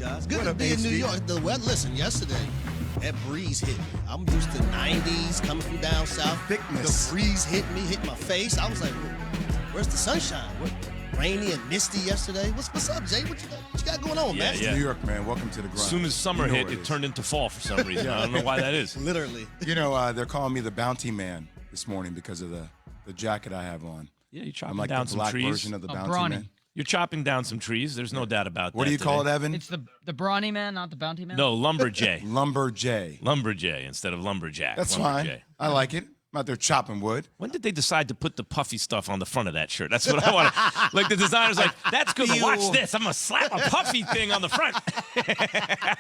guys. Good to be in New York. The weather, listen, yesterday, that breeze hit me. I'm used to 90s coming from down south. Thickness. The breeze hit me, hit my face. I was like, where's the sunshine? Rainy and misty yesterday. What's up, Jay? What you got going on, man? Yeah. New York, man. Welcome to the grind. As soon as summer hit, it turned into fall for some reason. I don't know why that is. Literally. They're calling me the Bounty Man this morning because of the jacket I have on. Yeah, you're chopping I'm like down the some black trees. version of the Bounty brawny. Man. You're chopping down some trees. There's no doubt about that. What do you call it, Evan? It's the brawny man, not the bounty man? No, lumberjay. Lumberjay. Lumberjay instead of lumberjack. That's lumberjay. fine. I like it. I'm out there chopping wood. When did they decide to put the puffy stuff on the front of that shirt? That's what I want to. Like the designer's like, that's good. But watch this. I'm gonna slap a puffy thing on the front.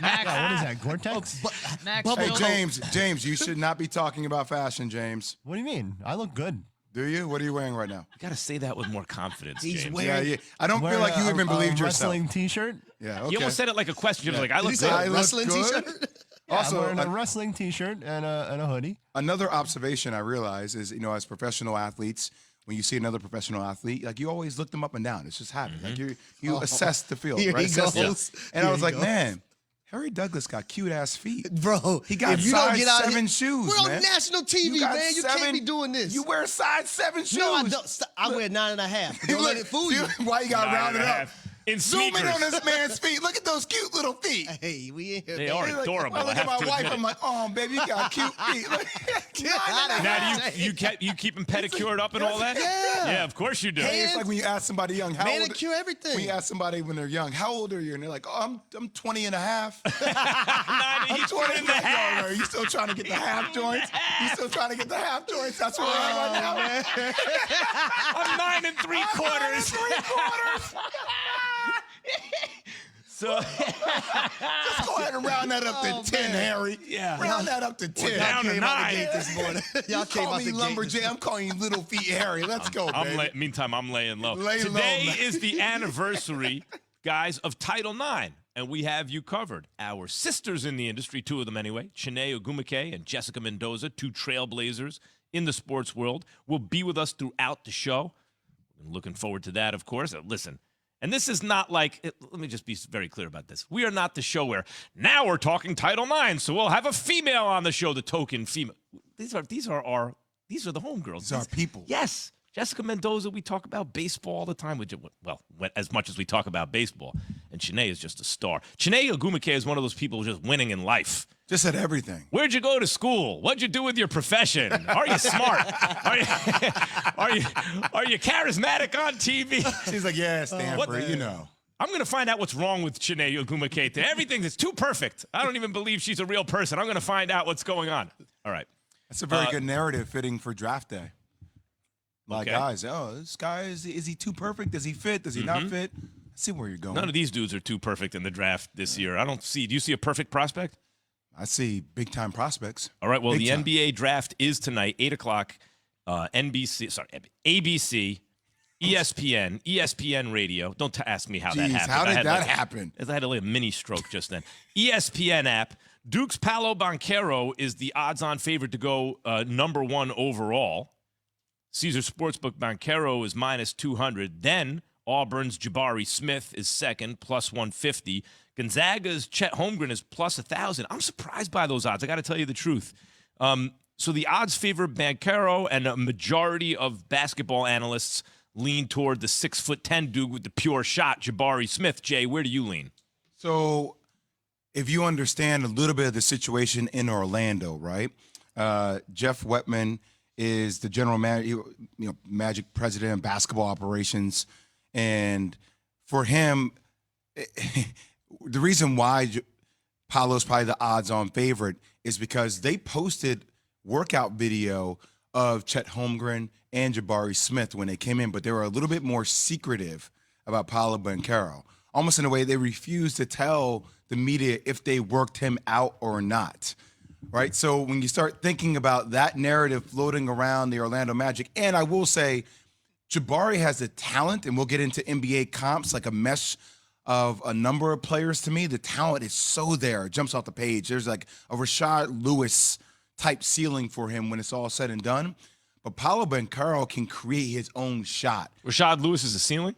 Max, what is that, Gore-Tex? Max, Hey, James, you should not be talking about fashion, James. What do you mean? I look good. Do you? What are you wearing right now? You gotta say that with more confidence, He's James. wearing- Yeah. I don't feel like you even believed yourself. Wrestling T-shirt. Yeah, okay. You almost said it like a question. You're like, I Did he look say good. a I look wrestling good? t-shirt? Yeah, Also, I'm wearing a wrestling T-shirt and a hoodie. another observation I realize is, as professional athletes, when you see another professional athlete, like you always look them up and down. It's just habit. Like you assess the field, Here right? he Assess goes. it. And Here I was he like, goes. man, Harry Douglas got cute ass feet. Bro, He got if you don't size get out 7 here, shoes, we're man. on national TV, got man. You can't be doing this. You wear size 7 shoes. No, I don't. I wear 9.5. Don't let it fool you. Why you got to round it up? In Zoom sneakers. in on this man's feet. Look at those cute little feet. Hey, we in here. They man. are He's like- adorable. I look I at have my to wife. admit I'm it. like, oh, baby, you got cute feet. Get outta Now, here. do you keep them pedicured up and all that? Yeah. Yeah, of course you do. It's like when you ask somebody young, how Manicure, old? everything. When you ask somebody when they're young, how old are you? And they're like, oh, I'm 20 and a half. I'm I'm 20 and a half. Are you still trying to get the half joints? You still trying to get the half joints? That's where we're at right now. I'm 9 3/4. So Just go ahead and round that up to 10, Harry. Yeah. Round that up to 10. down to Came out the 9. gate this morning. Y'all You came call out me the gate. Lumberjay. I'm calling you Little Feet Harry. Let's go, baby. Meantime, I'm laying low. Lay low, Today man. is the anniversary, guys, of Title IX, and we have you covered. Our sisters in the industry, 2 of them anyway, Chiney Ogwumike and Jessica Mendoza, 2 trailblazers in the sports world, will be with us throughout the show. I'm looking forward to that, of course. Listen, and this is not like, let me just be very clear about this. We are not the show where now we're talking Title IX, so we'll have a female on the show, the token female. These are the homegirls. These are people. Yes. Jessica Mendoza, we talk about baseball all the time. Well, as much as we talk about baseball. And Chiney is just a star. Chiney Ogwumike is one of those people just winning in life. Just at everything. Where'd you go to school? What'd you do with your profession? Are you smart? Are you charismatic on TV? She's like, yeah, Stanford, you know. I'm going to find out what's wrong with Chiney Ogwumike. Everything is too perfect. I don't even believe she's a real person. I'm going to find out what's going on. All right. That's a very good narrative fitting for draft day. Like, Okay. guys, this guy, is he too perfect? Does he fit? Does he not fit? I see where you're going. None of these dudes are too perfect in the draft this year. Do you see a perfect prospect? I see big-time prospects. All right, well, Big the time. NBA draft is tonight, 8 o'clock, ABC, ESPN Radio. Don't ask me how that Jeez, happened. how I did had that like- happen? I had a mini stroke just then. ESPN app. Duke's Paolo Banchero is the odds-on favorite to go number 1 overall. Caesar Sportsbook Banchero is minus 200. Then Auburn's Jabari Smith is second, plus 150. Gonzaga's Chet Holmgren is plus 1,000. I'm surprised by those odds. I got to tell you the truth. So the odds favor Banchero, and a majority of basketball analysts lean toward the 6'10" dude with the pure shot, Jabari Smith. Jay, where do you lean? So if you understand a little bit of the situation in Orlando, right? Jeff Wetman is the general manager, Magic president of basketball operations. And for him, the reason why Paolo's probably the odds-on favorite is because they posted workout video of Chet Holmgren and Jabari Smith when they came in, but they were a little bit more secretive about Paolo Banchero. Almost in a way, they refused to tell the media if they worked him out or not, right? So when you start thinking about that narrative floating around the Orlando Magic, and I will say Jabari has the talent, and we'll get into NBA comps, like a mesh of a number of players to me. The talent is so there. It jumps off the page. There's like a Rashad Lewis type ceiling for him when it's all said and done. But Paolo Banchero can create his own shot. Rashad Lewis is a ceiling?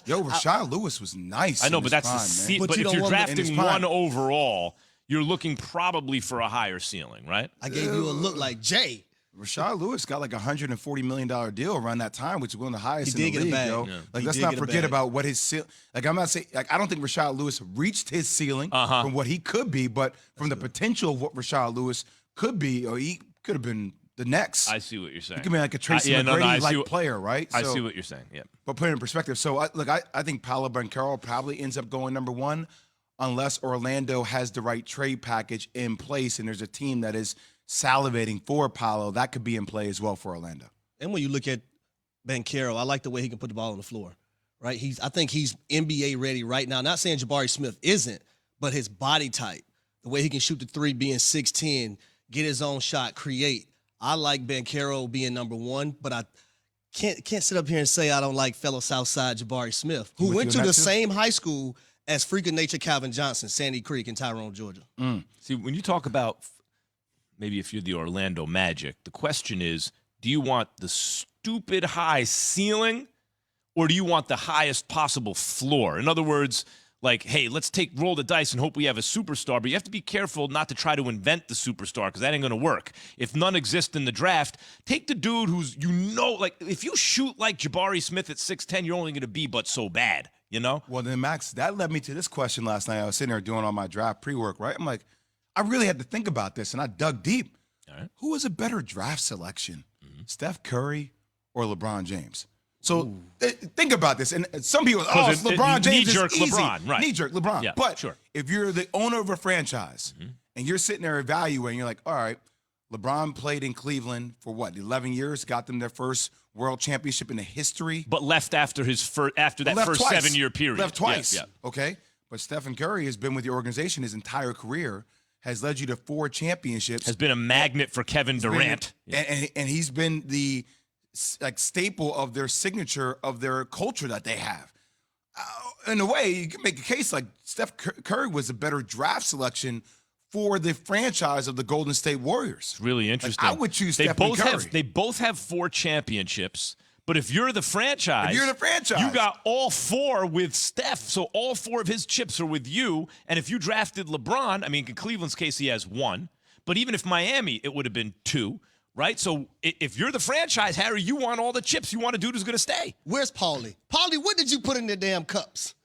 Yo, Rashad Lewis was nice. I know, in but his that's prime, the man. but But you if don't you're want him in his drafting prime. one overall, you're looking probably for a higher ceiling, right? I gave you a look like Jay. Rashad Lewis got like a $140 million deal around that time, which is one of the highest He in did the get a league, bag. yo. Yeah. Like, He let's did not get a forget bag. about what his ceiling. Like, I'm not saying, like, I don't think Rashad Lewis reached his ceiling from what he could be, but from the potential of what Rashad Lewis could be, or he could have been the next. I see what you're saying. He could be like a Tracy I McGrady-like see what- player, right? I So- see what you're saying. Yeah. But put it in perspective. So, I think Paolo Banchero probably ends up going number one unless Orlando has the right trade package in place and there's a team that is salivating for Paolo. That could be in play as well for Orlando. And when you look at Banchero, I like the way he can put the ball on the floor. Right? I think he's NBA ready right now. Not saying Jabari Smith isn't, but his body type, the way he can shoot the three, being 6'10", get his own shot, create. I like Banchero being number one, but I can't sit up here and say I don't like fellow Southside Jabari Smith, who With went you to on the that too? same high school as freak of nature Calvin Johnson, Sandy Creek, in Tyrone, Georgia. See, when you talk about maybe if you're the Orlando Magic, the question is, do you want the stupid high ceiling or do you want the highest possible floor? In other words, like, hey, let's roll the dice and hope we have a superstar, but you have to be careful not to try to invent the superstar because that ain't going to work. If none exist in the draft, take the dude who's, like, if you shoot like Jabari Smith at 6'10", you're only going to be but so bad, you know? Well, then, Max, that led me to this question last night. I was sitting there doing all my draft pre-work, right? I'm like, I really had to think about this, and I dug deep. All right. Who was a better draft selection, Steph Curry or LeBron James? So think about this. And some people, Because LeBron James knee-jerk is easy. LeBron, right. Knee-jerk LeBron. Yeah, but sure. if you're the owner of a franchise and you're sitting there evaluating, you're like, all right, LeBron played in Cleveland for what, 11 years, got them their first world championship in the history. But left after that Left first twice. 7-year period. Left twice. Yeah. Okay. But Stephen Curry has been with the organization his entire career, has led you to 4 championships. Has been a magnet for Kevin Durant. And he's been the staple of their signature of their culture that they have. In a way, you can make a case like Steph Curry was a better draft selection for the franchise of the Golden State Warriors. It's really interesting. I would choose Stephen Curry. They both have 4 championships, but if you're the franchise, you got all 4 with Steph, so all 4 of his chips are with you. And if you drafted LeBron, I mean, in Cleveland's case, he has 1, but even if Miami, it would have been 2. Right? So if you're the franchise, Harry, you want all the chips. You want a dude who's going to stay. Where's Paulie? Paulie, what did you put in the damn cups?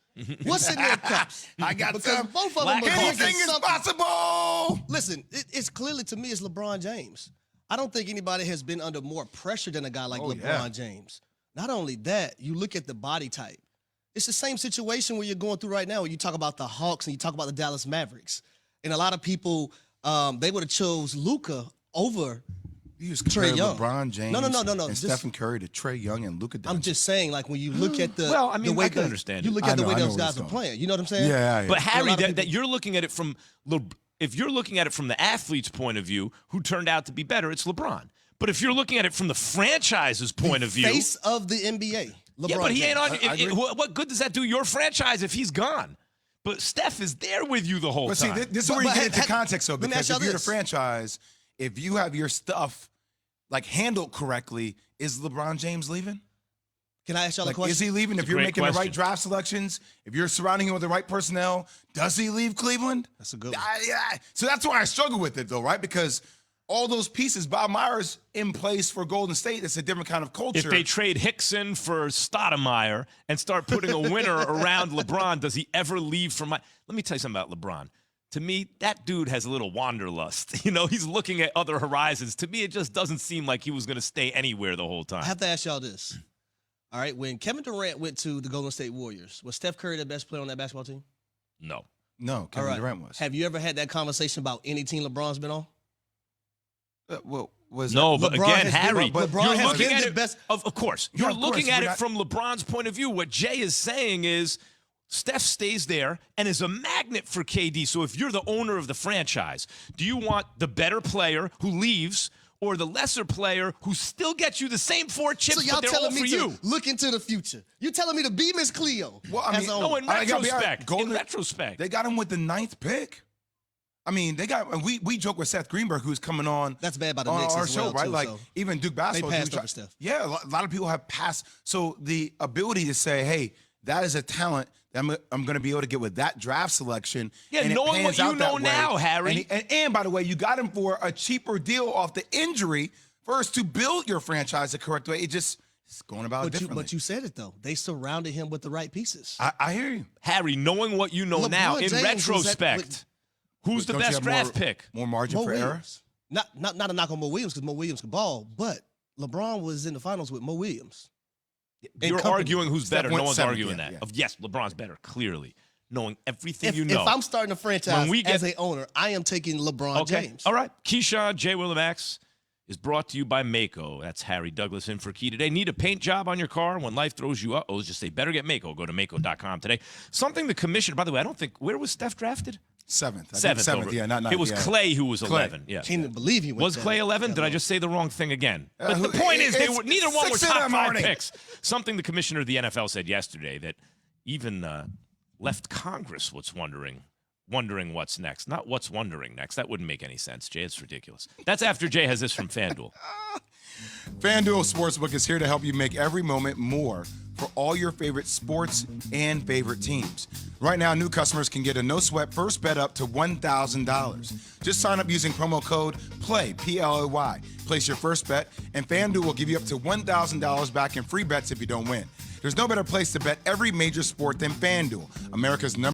What's in their cups? I got because some. both of them are Anything is possible. Listen, it's clearly to me it's LeBron James. I don't think anybody has been under more pressure than a guy like LeBron James. Not only that, you look at the body type. It's the same situation where you're going through right now when you talk about the Hawks and you talk about the Dallas Mavericks. And a lot of people, they would have chose Luka over You just Trae compare Young. LeBron James No. and Stephen Curry to Trae Young and Luka Doncic. I'm just saying, like, when you look at the Well, I mean, the way I can understand you it. look I at the know- way I know those where guys it's are going. playing. You know what I'm saying? Yeah. But A Harry, lot of that people- you're looking at it from if you're looking at it from the athlete's point of view, who turned out to be better, it's LeBron. But if you're looking at it from the franchise's point of view, Face of the NBA. LeBron yeah, but he ain't James. on. What good does that do your franchise if he's gone? But Steph is there with you the whole But see, time. this is where you But get into ha- context, though, let me because ask y'all if you're the this. franchise, if you have your stuff like handled correctly, is LeBron James leaving? Can I ask y'all a Like, question? is he leaving? It's If a you're great making the right question. draft selections, if you're surrounding him with the right personnel, does he leave Cleveland? That's a good one. So that's why I struggle with it, though, right? Because all those pieces, Bob Myers in place for Golden State, it's a different kind of culture. if they trade Hickson for Stoudemire and start putting a winner around LeBron, does he ever leave from Let me tell you something about LeBron. To me, that dude has a little wanderlust. You know, he's looking at other horizons. To me, it just doesn't seem like he was going to stay anywhere the whole I time. have to ask y'all this. All right, when Kevin Durant went to the Golden State Warriors, was Steph Curry the best player on that basketball team? No. No, All Kevin right. Durant was. Have you ever had that conversation about any team LeBron's been on? Well, was No, that? but LeBron again, has Harry, been- LeBron you're has looking been at the it. best- Of course, Yeah, you're of course, looking at we're it not- from LeBron's point of view. What Jay is saying is Steph stays there and is a magnet for KD. So if you're the owner of the franchise, do you want the better player who leaves or the lesser player who still gets you the same 4 chips, So y'all but they're all telling for me to you? look into the future. You're telling me to be Miss Cleo. Well, I as mean, a No, owner. in I gotta be honest, retrospect. Golden- In retrospect. They got him with the 9th pick. I mean, they got we joke with Seth Greenberg, who's coming on. That's bad by the on Knicks our as show, well, right? too, Like so even Duke basketball. passed dudes over Steph. Yeah, a lot of people have passed. So the ability to say, "Hey, that is a talent that I'm going to be able to get with that draft selection." Yeah, and it knowing what pans you out that know way. now, Harry. And by the way, you got him for a cheaper deal off the injury first to build your franchise the correct way. It's going about it differently. But you said it though. They surrounded him with the right pieces. I hear you. Harry, knowing what you know LeBron now, in James was retrospect, who's the Don't you best have draft pick? More margin Mo for error. Williams. Not a knock on Mo Williams because Mo Williams can ball, but LeBron was in the finals with Mo Williams. And You're company. arguing who's Steph better. No went one's seventh, arguing yeah, that. yeah. Yes, LeBron's better, clearly. Knowing everything If, you know. if I'm starting a franchise When we get- as a owner, I am taking LeBron James. All right. Keyshawn, J. Willimax is brought to you by Mako. That's Harry Douglas in for Key today. Need a paint job on your car? When life throws you up, just say, better get Mako. Go to Mako.com today. Something the commissioner, by the way, I don't think, where was Steph drafted? Seventh. I think Seventh. seventh. over. Yeah, not It was yeah. Clay who was Clay. 11. Yeah. Can't even believe he went Was that- Clay 11? that Did I low. just say the wrong thing again? But who- the point is, it's neither one were 6 in top the 5 morning. picks. Something the commissioner of the NFL said yesterday that even left Congress was wondering what's next. Not what's wondering next. That wouldn't make any sense, Jay. It's ridiculous. That's after Jay has this from FanDuel. FanDuel Sportsbook is here to help you make every moment more for all your favorite sports and favorite teams. Right now, new customers can get a no-sweat first bet up to $1,000. Just sign up using promo code PLAY, P-L-A-Y. Place your first bet, and FanDuel will give you up to $1,000 back in free bets if you don't win. There's no better place to bet every major sport than FanDuel, America's number